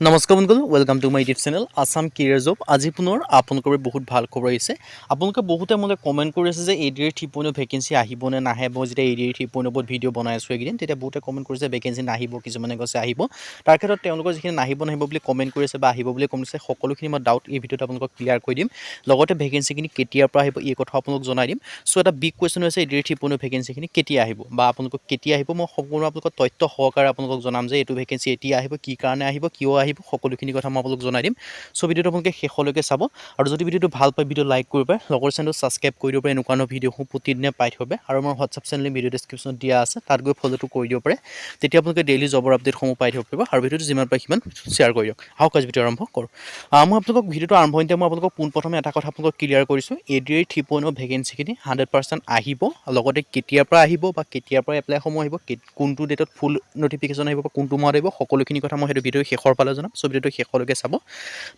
নমস্কাৰ বন্ধুসকল, welcome to my YouTube channel Assam career job. আজি পুনৰ আপোনালোকৰ বহুত ভাল খবৰ আহিছে। আপোনালোকে বহুতে মোলৈ কমেণ্ট কৰি আছে যে ADR 3.0 ভেকেঞ্চি আহিব নে নাহে। মই যেতিয়া ADR 3.0 ওপৰত ভিডিঅ' বনাই আছোঁ এইকেইদিন, তেতিয়া বহুতে কমেণ্ট কৰিছে ভেকেঞ্চি নাহিব, কিছুমানে কৈছে আহিব। তাৰ ক্ষেত্ৰত তেওঁলোকৰ যিখিনি নাহিব বুলি কমেণ্ট কৰিছে বা আহিব বুলি কমেণ্ট কৰিছে, সকলোখিনি মই ডাউট এই ভিডিঅ'ত আপোনালোকক ক্লিয়াৰ কৰি দিম। লগতে ভেকেঞ্চিখিনি কেতিয়াৰ পৰা আহিব এই কথা আপোনালোকক জনাই দিম। চ' এটা বিগ কুৱেশ্যন হৈছে ADR 3.0 ভেকেঞ্চিখিনি কেতিয়া আহিব বা আপোনালোকক কেতিয়া আহিব। মই সম্পূৰ্ণ আপোনালোকক তথ্য সহকাৰে আপোনালোকক জনাম যে এইটো ভেকেঞ্চি এতিয়া আহিব, কি কাৰণে আহিব, কিয় আহিব, সকলোখিনি কথা মই আপোনালোকক জনাই দিম। চ' ভিডিঅ'টো আপোনালোকে শেষলৈকে চাব আৰু যদি ভিডিঅ'টো ভাল পায় ভিডিঅ' লাইক কৰিব পাৰে, লগৰ চেনেলটো ছাবস্ক্ৰাইব কৰি দিব পাৰে এনেকুৱা ভিডিঅ'সমূহ প্ৰতিদিনে পাই থাকিব পাৰে। আৰু মোৰ হোৱাটছআপ চেনেল ভিডিঅ' ডেছক্ৰিপশ্যনত দিয়া আছে, তাত গৈ ফ'ল'টো কৰি দিব পাৰে। তেতিয়া আপোনালোকে ডেইলি জবৰ আপডেটসমূহ পাই থাকিব পাৰিব আৰু ভিডিঅ'টো যিমান পাৰে সিমান শ্বেয়াৰ কৰি দিয়ক। আহক আজি ভিডিঅ' আৰম্ভ কৰোঁ। মই আপোনালোকক ভিডিঅ'টো আৰম্ভণিতে মই আপোনালোকক পোনপ্ৰথমে এটা কথা আপোনালোকক ক্লিয়াৰ কৰিছোঁ। ADR 3.0 ভেকেঞ্চিখিনি 100% আহিব, লগতে কেতিয়াৰ পৰা আহিব বা কেতিয়াৰ পৰা এপ্লাইসমূহ আহিব, কোনটো ডেটত ফুল নটিফিকেশ্যন আহিব বা কোনটো মাহত আহিব, সকলোখিনি কথা মই সেইটো ভিডিঅ'ৰ শেষৰ ফালে জনাম। চ' ভিডিঅ'টো শেষলৈকে চাব।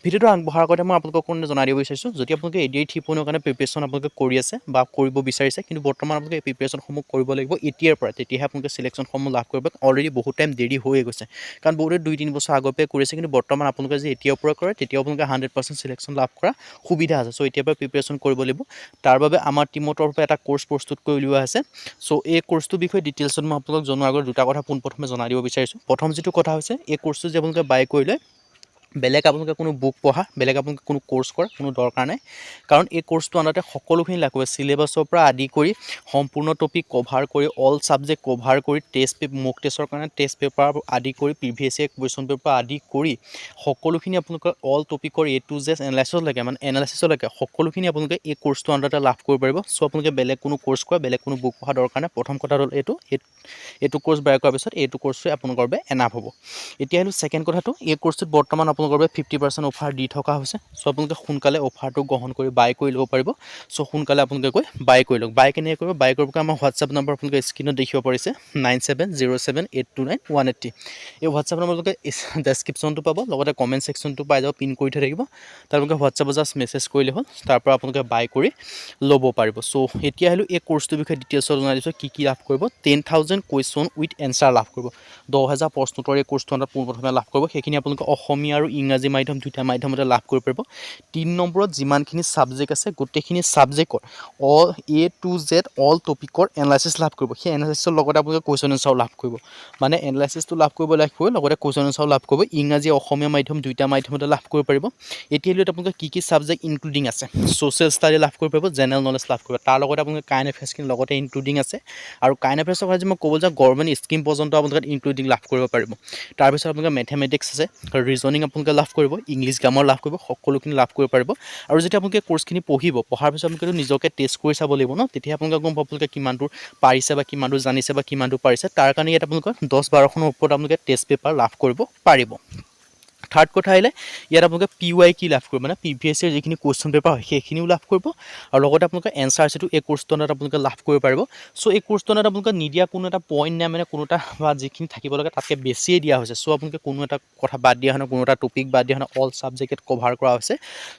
ভিডিঅ'টো আগবঢ়াৰ আগতে মই আপোনালোকক জনাই দিব বিচাৰিছোঁ, যদি আপোনালোকে ADR 3.0 কাৰণে প্ৰিপেৰেশ্যন আপোনালোকে কৰি আছে বা কৰিব বিচাৰিছে, কিন্তু বৰ্তমান আপোনালোকে এই প্ৰিপেৰেশ্যনসমূহ কৰিব লাগিব এতিয়াৰ পৰা, তেতিয়াহে আপোনালোকে চিলেকশ্যনসমূহ লাভ কৰিব। অলৰেডি বহুত টাইম দেৰি হৈ গৈছে, কাৰণ বহুতে 2-3 বছৰ আগৰ পৰাই কৰিছে, কিন্তু বৰ্তমান আপোনালোকে যদি এতিয়াৰ পৰা কৰে, তেতিয়াও আপোনালোকে 100% চিলেকশ্যন লাভ কৰা সুবিধা আছে। চ' এতিয়াৰ পৰা প্ৰিপেৰেশ্যন কৰিব লাগিব। তাৰ বাবে আমাৰ টিমৰ তৰফৰ এটা কোৰ্চ প্ৰস্তুত কৰি উলিওৱা আছে। চ' এই কোৰ্চটোৰ বিষয়ে ডিটেইলছত মই আপোনালোকক জনোৱাৰ আগত দুটা কথা পোনপ্ৰথমে জনাই দিব বিচাৰিছোঁ। প্ৰথম যিটো কথা হৈছে, এই কোৰ্চটো যে আপোনালোকে বাই কৰিলে, বেলেগ আপোনালোকে কোনো বুক পঢ়া, বেলেগ আপোনালোকে কোনো কোৰ্চ কৰা কোনো দৰকাৰ নাই। কাৰণ এই কোৰ্চটো আনহাতে সকলোখিনি লাভ কৰিব, চিলেবাছৰ পৰা আদি কৰি সম্পূৰ্ণ টপিক কভাৰ কৰি, অল ছাবজেক্ট কভাৰ কৰি, মক টেষ্টৰ কাৰণে টেষ্ট পেপাৰ আদি কৰি, প্ৰিভিয়াছ ইয়েৰ কুৱেশ্যন পেপাৰ আদি কৰি, সকলোখিনি আপোনালোকৰ অল টপিকৰ A to Z এনালাইচিছলৈকে সকলোখিনি আপোনালোকে এই কোৰ্চটো আণ্ডাৰতে লাভ কৰিব পাৰিব। চ' আপোনালোকে বেলেগ কোনো কোৰ্চ কৰা, বেলেগ কোনো বুক পঢ়া দৰকাৰ নাই। প্ৰথম কথা হ'ল এইটো কোৰ্চ বাই কৰাৰ পিছত এইটো কোৰ্চটোৱে আপোনালোকৰ বাবে এনাফ হ'ব। এতিয়া আহিলোঁ ছেকেণ্ড কথাটো, এই কোৰ্চটোত বৰ্তমান আপোনালোকৰ বাবে 50% অফাৰ দি থকা হৈছে। চ' আপোনালোকে সোনকালে অফাৰটো গ্ৰহণ কৰি বাই কৰি ল'ব পাৰিব। চ' সোনকালে আপোনালোকে গৈ বাই কৰি লওক। বাই কেনেকৈ কৰিব, বাই কৰিবৰ কাৰণে আমাৰ হোৱাটছআপ নম্বৰ আপোনালোকে স্ক্ৰীণত দেখিব পাৰিছে, 9707829180। এই হোৱাটছআপ নম্বৰ আপোনালোকে ডেছক্ৰিপশ্যনটো পাব, লগতে কমেণ্ট ছেকশ্যনটো পাই যাব, পিন কৰি থৈ থাকিব। তাত আপোনালোকে হোৱাটছআপত জাষ্ট মেছেজ কৰিলে হ'ল, তাৰ পৰা আপোনালোকে বাই কৰি ল'ব পাৰিব। চ' এতিয়া আহিলোঁ এই কোৰ্চটোৰ বিষয়ে ডিটেইলছত জনাই দিছোঁ, কি লাভ কৰিব। 10,000 কুৱেশ্যন উইথ এনচাৰ লাভ কৰিব। 10,000 প্ৰশ্নোত্তৰ এই কোৰ্চটো পোনপ্ৰথমে লাভ কৰিব। সেইখিনি আপোনালোকে অসমীয়া আৰু ইংৰাজী মাধ্যম দুইটা মাধ্যমতে লাভ কৰিব পাৰিব। 3 নম্বৰত যিমানখিনি ছাবজেক্ট আছে, গোটেইখিনি ছাবজেক্টৰ all A to Z all টপিকৰ এনালাইচিছ লাভ কৰিব। সেই এনালাইচিছৰ লগতে আপোনালোকে কুৱেশ্যন এনচাৰো লাভ কৰিব। মানে এনালাইচিছটো লাভ কৰিব লাগিবই, লগতে কুৱেশ্যন এনচাৰো লাভ কৰিব। ইংৰাজী অসমীয়া মাধ্যম দুইটা মাধ্যমতে লাভ কৰিব পাৰিব। এতিয়া আপোনালোকে কি ছাবজেক্ট ইনক্লুডিং আছে, ছ'চিয়েল ষ্টাডি লাভ কৰিব পাৰিব, জেনেৰেল নলেজ লাভ কৰিব। তাৰ লগতে আপোনালোকে কাৰেণ্ট এফেয়াৰ্ছখিনি লগতে ইনক্লুডিং আছে। আৰু কাৰেণ্ট এফেয়াৰ্ছৰ কথা যদি মই ক'ব যাওঁ, গভৰ্ণমেণ্ট স্কিম পৰ্যন্ত আপোনালোকে ইনক্লুডিং লাভ কৰিব পাৰিব। তাৰপিছত আপোনালোকে মেথমেটিক্স আছে, ৰিজনিং আপোনালোকে লাভ কৰিব, ইংলিছ গ্ৰামাৰ লাভ কৰিব, সকলোখিনি লাভ কৰিব পাৰিব। আৰু যেতিয়া আপোনালোকে কোৰ্চখিনি পঢ়াৰ পিছত আপোনালোকে নিজকে টেষ্ট কৰি চাব লাগিব ন, তেতিয়া আপোনালোকে গম পাব আপোনালোকে কিমান দূৰ পাৰিছে বা কিমান দূৰ জানিছে বা কিমান দূৰ পাৰিছে। তাৰ কাৰণে ইয়াত আপোনালোকৰ 10-12খনৰ ওপৰত আপোনালোকে টেষ্ট পেপাৰ লাভ কৰিব পাৰিব। থাৰ্ড কথা আহিলে, ইয়াত আপোনালোকে PYQ লাভ কৰিব, মানে প্ৰিভিয়াছ ইয়েৰ যিখিনি কুৱেশ্যন পেপাৰ হয় সেইখিনিও লাভ কৰিব। আৰু লগতে আপোনালোকে এনচাৰ চিটো এই কোৰ্চটো আপোনালোকে লাভ কৰিব পাৰিব। চ' এই কোৰ্চটো আপোনালোকে নিদিয়া কোনো এটা পইণ্ট নাই, মানে কোনো এটা বা যিখিনি থাকিব লাগে তাতকৈ বেছিয়ে দিয়া হৈছে। চ' আপোনালোকে কোনো এটা কথা বাদ দিয়া হয়, কোনো এটা টপিক বাদ দিয়া হয়, অল ছাবজেক্ট কভাৰ কৰা হৈছে।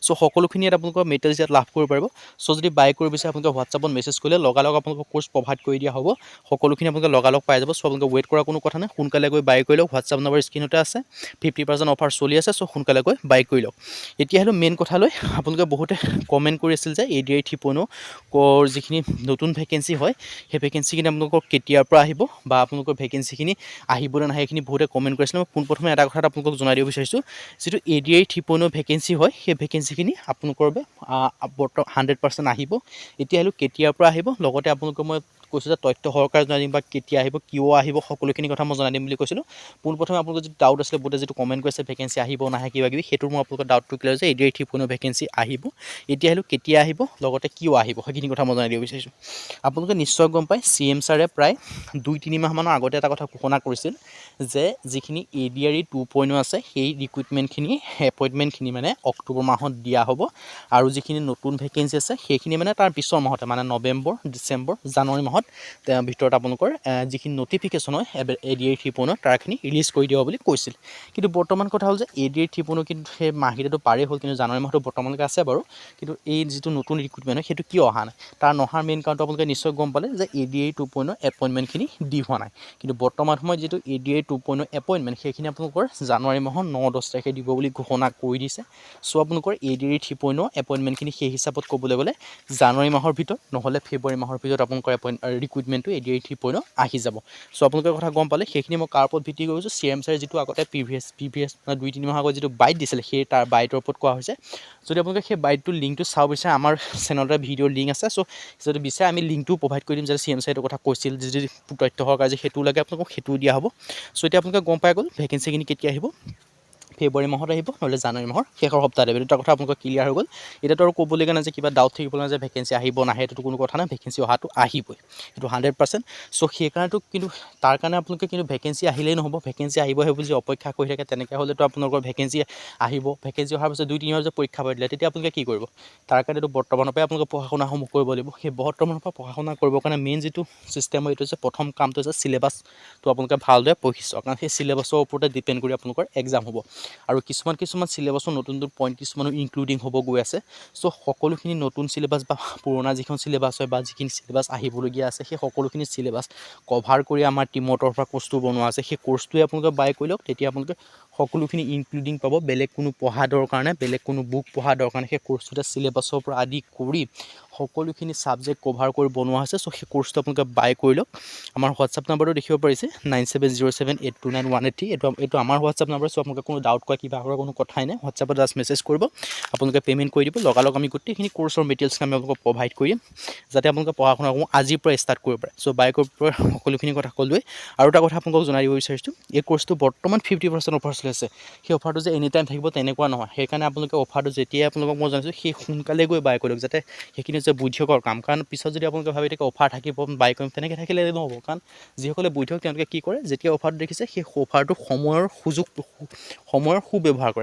চ' সকলোখিনি ইয়াত আপোনালোকৰ মেটেৰিয়েলছ ইয়াত লাভ কৰিব পাৰিব। চ' যদি বাই কৰিব বিচাৰে আপোনালোকে হোৱাটছআপত মেছেজ কৰিলে লগালগ আপোনালোকক কোৰ্চ প্ৰভাইড কৰি দিয়া হ'ব। সকলোখিনি আপোনালোকে লগালগ পাই যাব। চ' আপোনালোকে ৱেইট কৰাৰ কোনো কথা নাই, সোনকালে গৈ বাই কৰি লওক। হোৱাটছআপ নম্বৰ স্ক্ৰীণতে আছে, 50% অফাৰ চলি আছে। চ' সোনকালে গৈ বাই কৰি লওক। এতিয়া আহিলোঁ মেইন কথালৈ। আপোনালোকে বহুতে কমেণ্ট কৰি আছিল যে ADR 3.0 যিখিনি নতুন ভেকেঞ্চি হয়, সেই ভেকেঞ্চিখিনি আপোনালোকৰ কেতিয়াৰ পৰা আহিব বা আপোনালোকৰ ভেকেঞ্চিখিনি আহিবলৈ নাহে, সেইখিনি বহুতে কমেণ্ট কৰিছিলে। মই পোনপ্ৰথমে এটা কথা আপোনালোকক জনাই দিব বিচাৰিছোঁ, যিটো ADR 3.0 ভেকেঞ্চি হয়, সেই ভেকেঞ্চিখিনি আপোনালোকৰ বাবে 100% আহিব। এতিয়া আহিলোঁ কেতিয়াৰ পৰা আহিব, লগতে আপোনালোকক মই কৈছোঁ যে তথ্য সহকাৰে জনাই দিম বা কেতিয়া আহিব, কিয় আহিব, সকলোখিনি কথা মই জনাই দিম বুলি কৈছিলোঁ। পোনপ্ৰথমে আপোনালোকৰ যিটো ডাউট আছিলে, বহুতে যিটো কমেণ্ট কৰিছে ভেকেঞ্চি আহিব নাহে কিবাকিবি, সেইটো মই আপোনালোকৰ ডাউটটো ক্লিয়াৰ হৈছে। ADR 3.0 ভেকেঞ্চি আহিব। এতিয়া আহিলোঁ কেতিয়া আহিব, লগতে কিয় আহিব, সেইখিনি কথা মই জনাই দিব বিচাৰিছোঁ। আপোনালোকে নিশ্চয় গম পায়, CM ছাৰে প্ৰায় 2-3 মাহমানৰ আগতে এটা কথা ঘোষণা কৰিছিল যে যিখিনি ADR 2.0 আছে, সেই ৰিক্ৰুইটমেণ্টখিনি এপইণ্টমেণ্টখিনি মানে অক্টোবৰ মাহত দিয়া হ'ব। আৰু যিখিনি নতুন ভেকেঞ্চি আছে সেইখিনি মানে তাৰ পিছৰ মাহতে, মানে নৱেম্বৰ, ডিচেম্বৰ, জানুৱাৰী মাহত মাহত ভিতৰত আপোনালোকৰ যিখিনি ন'টিফিকেশ্যন হয় ADA 3.0 তাৰখিনি ৰিলিজ কৰি দিব বুলি কৈছিল। কিন্তু বৰ্তমান কথা হ'ল যে ADA 3.0 কিন্তু সেই মাহকেইটাতো পাৰেই হ'ল, কিন্তু জানুৱাৰী মাহটো বৰ্তমানলৈকে আছে বাৰু। কিন্তু এই যিটো নতুন ৰিক্ৰুটমেণ্ট হয় সেইটো কিয় অহা নাই, তাৰ নহাৰ মেইন কাৰণটো আপোনালোকে নিশ্চয় গম পালে যে ADA 2.0 এপইণ্টমেণ্টখিনি দি হোৱা নাই। কিন্তু বৰ্তমান সময়ত যিটো ADA 2.0 এপইণ্টমেণ্ট সেইখিনি আপোনালোকৰ জানুৱাৰী মাহৰ 9-10 তাৰিখে দিব বুলি ঘোষণা কৰি দিছে। চ' আপোনালোকৰ ADA 3.0 এপইণ্টমেণ্টখিনি সেই হিচাপত ক'বলৈ গ'লে জানুৱাৰী মাহৰ ভিতৰত নহ'লে ফেব্ৰুৱাৰী মাহৰ ভিতৰত আপোনালোকৰ ৰিক্ৰুটমেণ্টটো ADA 3.0 আহি যাব। চ' আপোনালোকে কথা গম পালে। সেইখিনি মই কাৰ ওপৰত ভিত্তি কৰিছোঁ, CM ছাৰে যিটো আগতে প্ৰিভিয়াছ 2-3 মাহ আগত যিটো বাইট দিছিলে সেই তাৰ বাইটৰ ওপৰত কোৱা হৈছে। যদি আপোনালোকে সেই বাইটটোৰ লিংকটো চাব বিচাৰে আমাৰ চেনেলতে ভিডিঅ'ৰ লিংক আছে। চ' যদি বিচাৰে আমি লিংকটো প্ৰভাইড কৰি দিম, যে CM ছাৰে এইটো কথা কৈছিল যদি তথ্য সহকাৰে যে সেইটো লাগে আপোনালোকক সেইটোও দিয়া হ'ব। চ' এতিয়া আপোনালোকে গম পাই গ'ল ভেকেঞ্চিখিনি কেতিয়া আহিব, ফেব্ৰুৱাৰী মাহত আহিব নহ'লে জানুৱাৰী মাহৰ শেষৰ সপ্তাহত আহিব। দুটা কথা আপোনালোকৰ ক্লিয়াৰ হৈ গ'ল। এতিয়াতো আৰু ক'বলগীয়া নাই যে কিবা ডাউট থাকিব নহয় যে ভেকেঞ্চি আহিব নাহে, এইটো কোনো কথা নাই। ভেকেঞ্চি অহাটো আহিবই, সেইটো 100%। চ' সেইকাৰণেতো কিন্তু তাৰ কাৰণে আপোনালোকে কিন্তু ভেকেঞ্চি আহিলেই নহ'ব, ভেকেঞ্চি আহিবহে বুলি অপেক্ষা কৰি থাকে তেনেকৈ হ'লেতো আপোনালোকৰ ভেকেঞ্চি আহিব, ভেকেঞ্চি অহাৰ পিছত 2-3 মাহ যে পৰীক্ষা পাই দিলে তেতিয়া আপোনালোকে কি কৰিব? তাৰ কাৰণেতো বৰ্তমানৰ পৰাই আপোনালোকে পঢ়া শুনাসমূহ কৰিব লাগিব। সেই বৰ্তমানৰ পৰা পঢ়া শুনা কৰিবৰ কাৰণে মেইন যিটো ছিষ্টেম হয় এইটো হৈছে প্ৰথম কামটো হৈছে চিলেবাছটো আপোনালোকে ভালদৰে পঢ়ি চাওক, কাৰণ সেই চিলেবাছৰ ওপৰতে ডিপেণ্ড কৰি আপোনালোকৰ এক্সাম হ'ব। আৰু কিছুমান চিলেবাছৰ নতুন পইণ্ট কিছুমানো ইনক্লুডিং হ'ব গৈ আছে। চ' সকলোখিনি নতুন চিলেবাছ বা পুৰণা যিখন চিলেবাছ হয় বা যিখিনি চিলেবাছ আহিবলগীয়া আছে সেই সকলোখিনি চিলেবাছ কভাৰ কৰি আমাৰ টিমৰ তৰফৰ পৰা কোৰ্চটো বনোৱা আছে। সেই কোৰ্চটোৱে আপোনালোকে বাই কৰি লওক, তেতিয়া আপোনালোকে সকলোখিনি ইনক্লুডিং পাব। বেলেগ কোনো পঢ়া দৰকাৰ নাই, বেলেগ কোনো বুক পঢ়া দৰকাৰ নাই। সেই কোৰ্চটোতে চিলেবাছৰ পৰা আদি কৰি সকলোখিনি ছাবজেক্ট কভাৰ কৰি বনোৱা হৈছে। চ' সেই কোৰ্চটো আপোনালোকে বাই কৰি লওক। আমাৰ হোৱাটছআপ নাম্বাৰটো দেখিব পাৰিছে 9707829180। এইটো আমাৰ হোৱাটছআপ নাম্বাৰ। চ' আপোনালোকে কোনো ডাউট কৰা কিবা কৰাৰ কোনো কথাই নাই, হোৱাটছআপত জাষ্ট মেছেজ কৰিব, আপোনালোকে পে'মেণ্ট কৰি দিব। লগালগ আমি গোটেইখিনি কোৰ্চৰ মেটেৰিয়েলছ আমি আপোনালোকক প্ৰভাইড কৰিম, যাতে আপোনালোকে পঢ়া শুনা আজিৰ পৰা ষ্টাৰ্ট কৰিব পাৰে। চ' বাই কৰিব পৰা সকলোখিনি কথা ক'লোৱেই। আৰু এটা কথা আপোনালোকক জনাই দিব বিচাৰিছোঁ, এই কোৰ্চটো বৰ্তমান 50% অফাৰ চলি আছে। সেই অফাৰটো যে এনি টাইম থাকিব তেনেকুৱা নহয়। সেইকাৰণে আপোনালোকে অফাৰটো যেতিয়াই আপোনালোকক মই জনাইছোঁ সেই সোনকালে গৈ বাই কৰি লওক, যাতে সেইখিনি হৈছে বৈধকৰ কাম। কাৰণ পিছত যদি আপোনালোকে ভাবি থাকে অফাৰ থাকিব বাই কৰিম, তেনেকৈ থাকিলে নহ'ব। কাৰণ যিসকলে বৈধক তেওঁলোকে কি কৰে, যেতিয়া অফাৰটো দেখিছে সেই অফাৰটো সময়ৰ সুব্যৱহাৰ কৰে।